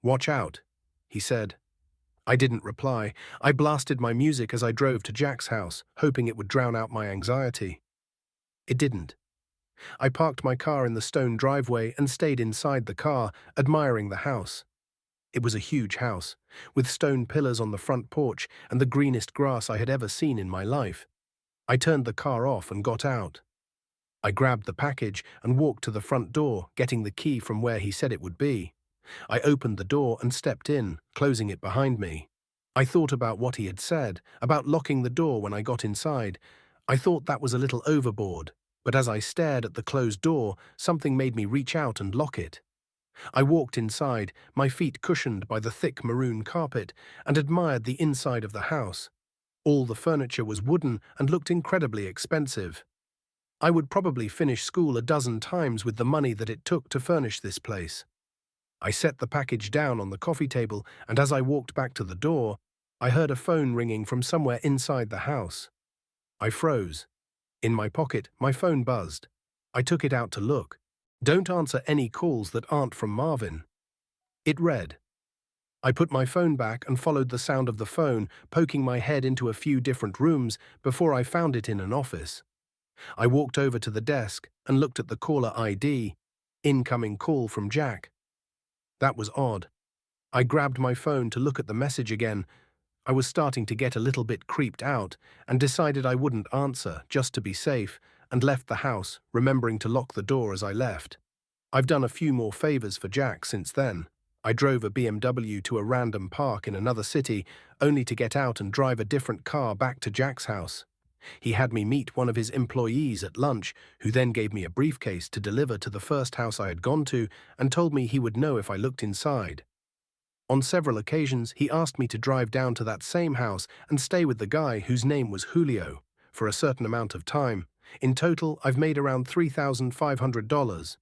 "Watch out," he said. I didn't reply. I blasted my music as I drove to Jack's house, hoping it would drown out my anxiety. It didn't. I parked my car in the stone driveway and stayed inside the car, admiring the house. It was a huge house, with stone pillars on the front porch and the greenest grass I had ever seen in my life. I turned the car off and got out. I grabbed the package and walked to the front door, getting the key from where he said it would be. I opened the door and stepped in, closing it behind me. I thought about what he had said, about locking the door when I got inside. I thought that was a little overboard, but as I stared at the closed door, something made me reach out and lock it. I walked inside, my feet cushioned by the thick maroon carpet, and admired the inside of the house. All the furniture was wooden and looked incredibly expensive. I would probably finish school a dozen times with the money that it took to furnish this place. I set the package down on the coffee table, and as I walked back to the door, I heard a phone ringing from somewhere inside the house. I froze. In my pocket, my phone buzzed. I took it out to look. "Don't answer any calls that aren't from Marvin." It read. I put my phone back and followed the sound of the phone, poking my head into a few different rooms before I found it in an office. I walked over to the desk and looked at the caller ID. Incoming call from Jack. That was odd. I grabbed my phone to look at the message again. I was starting to get a little bit creeped out and decided I wouldn't answer, just to be safe, and left the house, remembering to lock the door as I left. I've done a few more favors for Jack since then. I drove a BMW to a random park in another city, only to get out and drive a different car back to Jack's house. He had me meet one of his employees at lunch, who then gave me a briefcase to deliver to the first house I had gone to and told me he would know if I looked inside. On several occasions, he asked me to drive down to that same house and stay with the guy whose name was Julio for a certain amount of time. In total, I've made around $3,500.